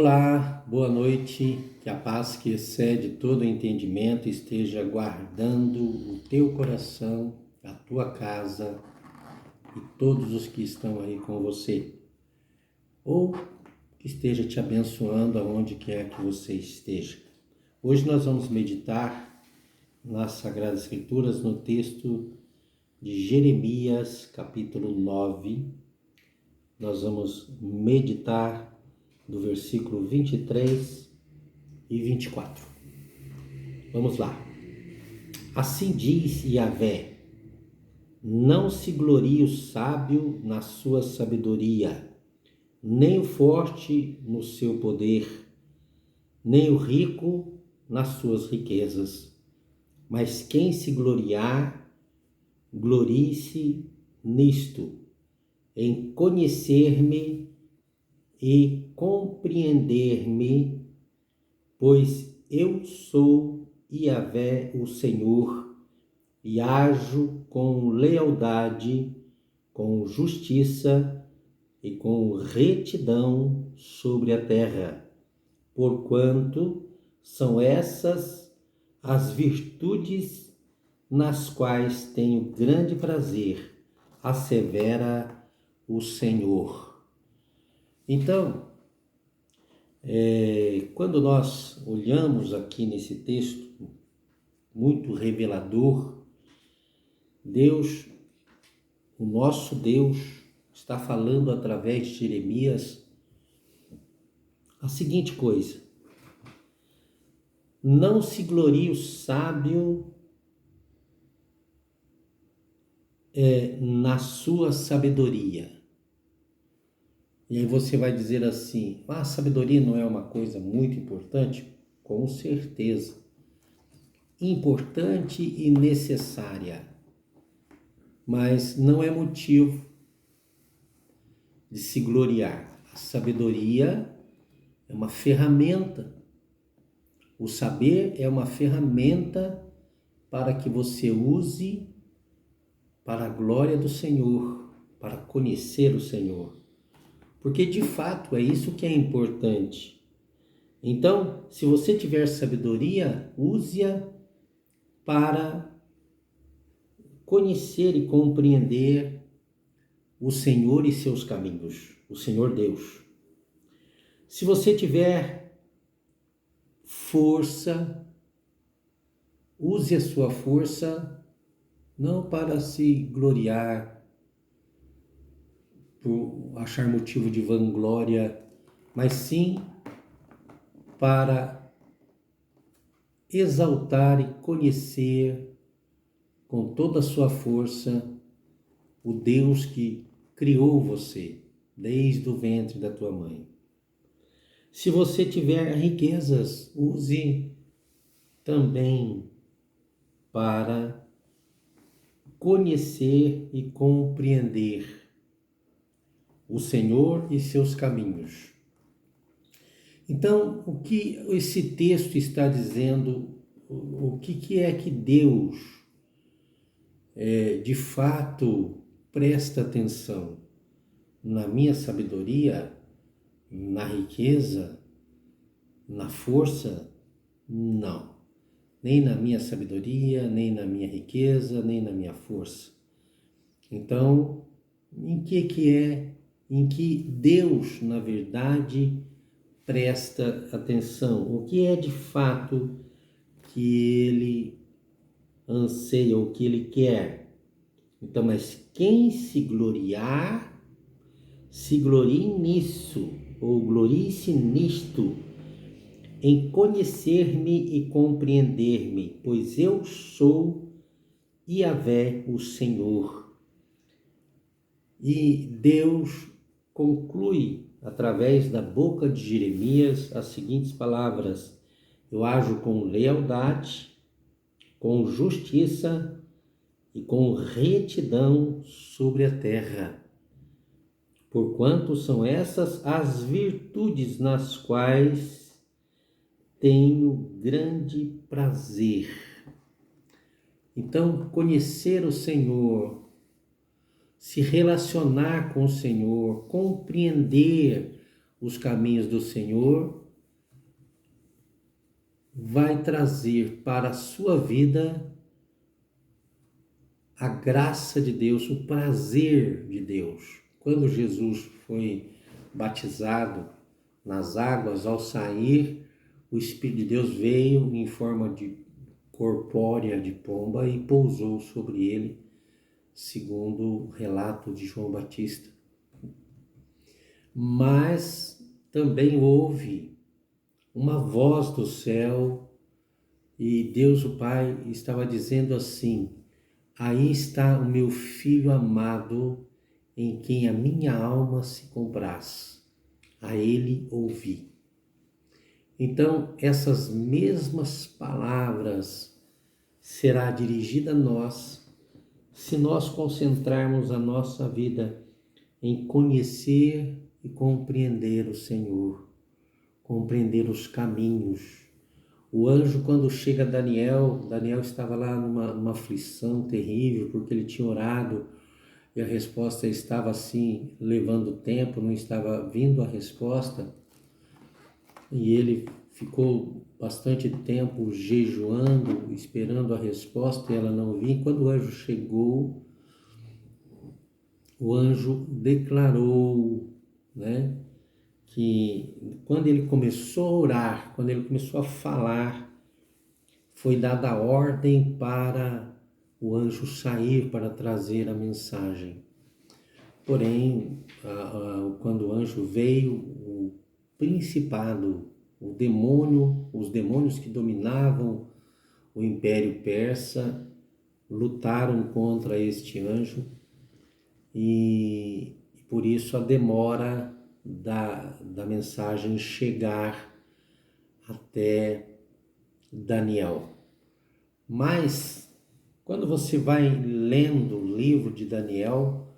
Olá, boa noite, que a paz que excede todo entendimento esteja guardando o teu coração, a tua casa e todos os que estão aí com você, ou que esteja te abençoando aonde quer que você esteja. Hoje nós vamos meditar nas Sagradas Escrituras no texto de Jeremias, capítulo 9. Nós vamos meditar do versículo 23 e 24. Vamos lá. Assim diz Yahvé: não se glorie o sábio na sua sabedoria, nem o forte no seu poder, nem o rico nas suas riquezas. Mas quem se gloriar, glorie-se nisto, em conhecer-me e compreender-me, pois eu sou Yahvé, o Senhor, e ajo com lealdade, com justiça e com retidão sobre a terra, porquanto são essas as virtudes nas quais tenho grande prazer, assevera o Senhor. Então, quando nós olhamos aqui nesse texto muito revelador, Deus, o nosso Deus, está falando através de Jeremias a seguinte coisa: não se glorie o sábio na sua sabedoria. E aí você vai dizer assim: a sabedoria não é uma coisa muito importante? Com certeza. Importante e necessária. Mas não é motivo de se gloriar. A sabedoria é uma ferramenta. O saber é uma ferramenta para que você use para a glória do Senhor, para conhecer o Senhor. Porque de fato é isso que é importante. Então, se você tiver sabedoria, use-a para conhecer e compreender o Senhor e seus caminhos, o Senhor Deus. Se você tiver força, use a sua força não para se gloriar, por achar motivo de vanglória, mas sim para exaltar e conhecer com toda a sua força o Deus que criou você desde o ventre da tua mãe. Se você tiver riquezas, use também para conhecer e compreender o Senhor e seus caminhos. Então, o que esse texto está dizendo, o que é que Deus de fato presta atenção? Na minha sabedoria, na riqueza, na força? Não. Nem na minha sabedoria, nem na minha riqueza, nem na minha força. Então, em que Deus, na verdade, presta atenção? O que é de fato que Ele anseia, o que Ele quer? Então, mas quem se gloriar, se glorie nisso, ou glorie-se nisto, em conhecer-me e compreender-me, pois eu sou Yahvé, o Senhor. E Deus conclui, através da boca de Jeremias, as seguintes palavras: eu ajo com lealdade, com justiça e com retidão sobre a terra, porquanto são essas as virtudes nas quais tenho grande prazer. Então, conhecer o Senhor, se relacionar com o Senhor, compreender os caminhos do Senhor, vai trazer para a sua vida a graça de Deus, o prazer de Deus. Quando Jesus foi batizado nas águas, ao sair, o Espírito de Deus veio em forma de corpórea de pomba e pousou sobre ele, segundo o relato de João Batista. Mas também houve uma voz do céu e Deus o Pai estava dizendo assim: aí está o meu filho amado, em quem a minha alma se compraz. A ele ouvi. Então, essas mesmas palavras será dirigida a nós se nós concentrarmos a nossa vida em conhecer e compreender o Senhor, compreender os caminhos. O anjo, quando chega a Daniel estava lá numa aflição terrível, porque ele tinha orado e a resposta estava assim, levando tempo, não estava vindo a resposta, e ele ficou bastante tempo jejuando, esperando a resposta, e ela não vinha. Quando o anjo chegou, o anjo declarou, né, que quando ele começou a orar, quando ele começou a falar, foi dada a ordem para o anjo sair para trazer a mensagem. Porém, quando o anjo veio, o principado, o demônio, os demônios que dominavam o Império Persa, lutaram contra este anjo e por isso a demora da mensagem chegar até Daniel. Mas, quando você vai lendo o livro de Daniel,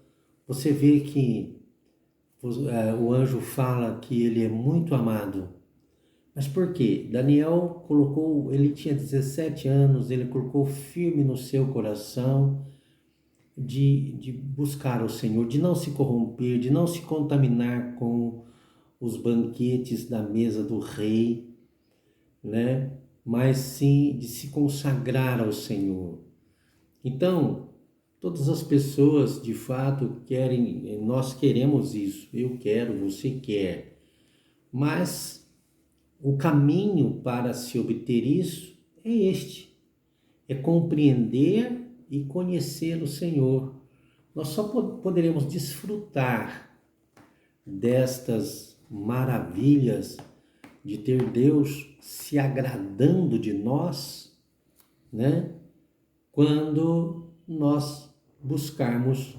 você vê que o anjo fala que ele é muito amado. Mas por quê? Daniel ele tinha 17 anos, ele colocou firme no seu coração de buscar o Senhor, de não se corromper, de não se contaminar com os banquetes da mesa do rei, né? Mas sim de se consagrar ao Senhor. Então, todas as pessoas de fato querem, nós queremos isso, eu quero, você quer, mas o caminho para se obter isso é este, é compreender e conhecer o Senhor. Nós só poderemos desfrutar destas maravilhas de ter Deus se agradando de nós, né? Quando nós buscarmos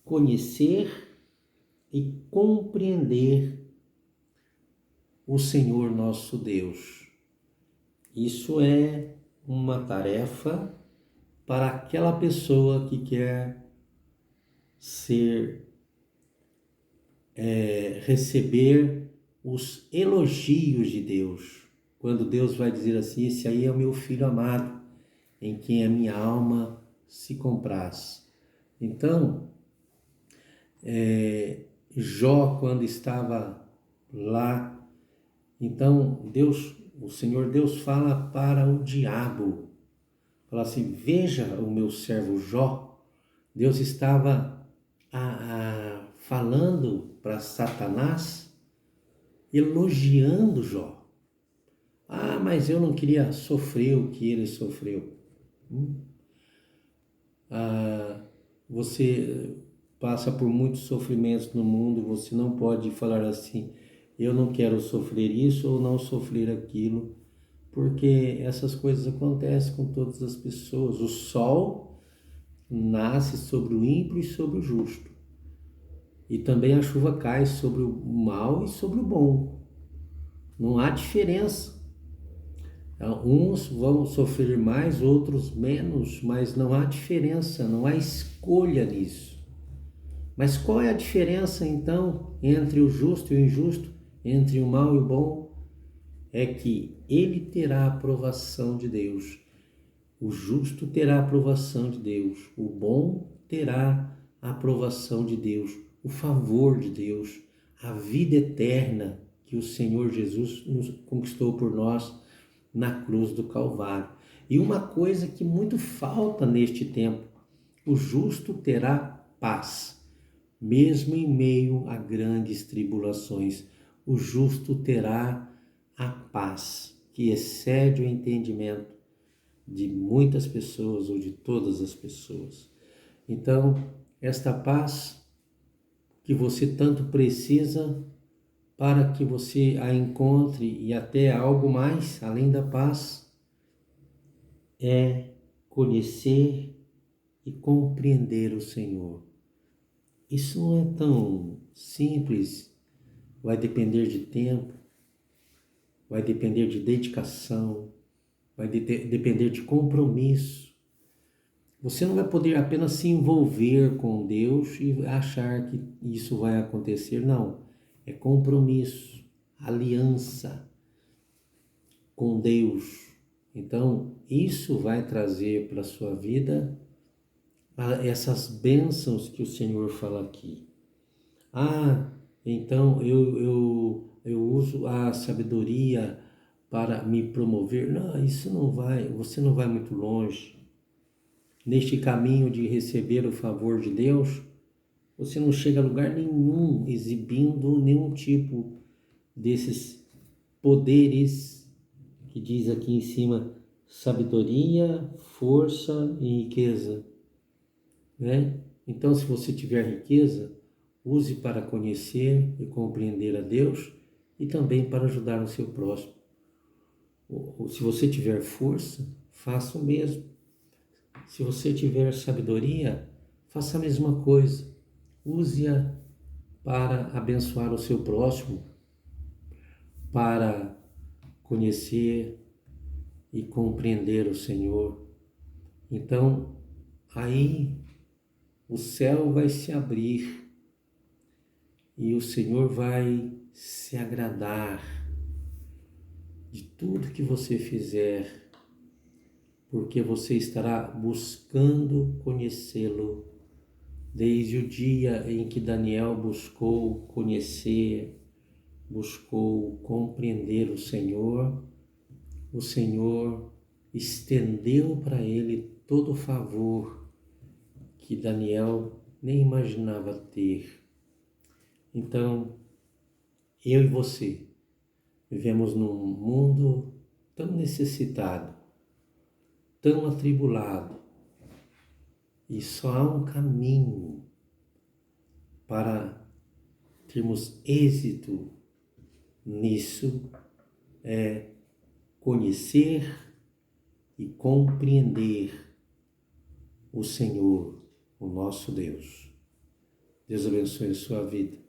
conhecer e compreender o Senhor nosso Deus. Isso é uma tarefa para aquela pessoa que quer receber os elogios de Deus. Quando Deus vai dizer assim: esse aí é o meu filho amado, em quem a minha alma se compraz. Então, Jó, quando estava lá, então o Senhor Deus fala para o diabo, fala assim: veja o meu servo Jó. Deus estava falando para Satanás, elogiando Jó. Ah, mas eu não queria sofrer o que ele sofreu. Você passa por muitos sofrimentos no mundo, você não pode falar assim: eu não quero sofrer isso ou não sofrer aquilo, porque essas coisas acontecem com todas as pessoas. O sol nasce sobre o ímpio e sobre o justo, e também a chuva cai sobre o mal e sobre o bom. Não há diferença. Uns vão sofrer mais, outros menos, mas não há diferença, não há escolha nisso. Mas qual é a diferença então entre o justo e o injusto, entre o mal e o bom? É que ele terá a aprovação de Deus. O justo terá a aprovação de Deus. O bom terá a aprovação de Deus, o favor de Deus, a vida eterna que o Senhor Jesus nos conquistou por nós na cruz do Calvário. E uma coisa que muito falta neste tempo: o justo terá paz, mesmo em meio a grandes tribulações. O justo terá a paz que excede o entendimento de muitas pessoas ou de todas as pessoas. Então, esta paz que você tanto precisa, para que você a encontre e até algo mais além da paz, é conhecer e compreender o Senhor. Isso não é tão simples, vai depender de tempo, vai depender de dedicação, vai depender de compromisso. Você não vai poder apenas se envolver com Deus e achar que isso vai acontecer. Não, é compromisso, aliança com Deus. Então, isso vai trazer para a sua vida essas bênçãos que o Senhor fala aqui. Então eu uso a sabedoria para me promover. Não, isso não vai, você não vai muito longe. Neste caminho de receber o favor de Deus, você não chega a lugar nenhum exibindo nenhum tipo desses poderes que diz aqui em cima: sabedoria, força e riqueza, né? Então, se você tiver riqueza, use para conhecer e compreender a Deus e também para ajudar o seu próximo. Se você tiver força, faça o mesmo. Se você tiver sabedoria, faça a mesma coisa. Use-a para abençoar o seu próximo, para conhecer e compreender o Senhor. Então, aí o céu vai se abrir e o Senhor vai se agradar de tudo que você fizer, porque você estará buscando conhecê-lo desde o dia em que Daniel buscou conhecer, buscou compreender o Senhor estendeu para ele todo o favor que Daniel nem imaginava ter. Então, eu e você vivemos num mundo tão necessitado, tão atribulado, e só há um caminho para termos êxito nisso, é conhecer e compreender o Senhor, o nosso Deus. Deus abençoe a sua vida.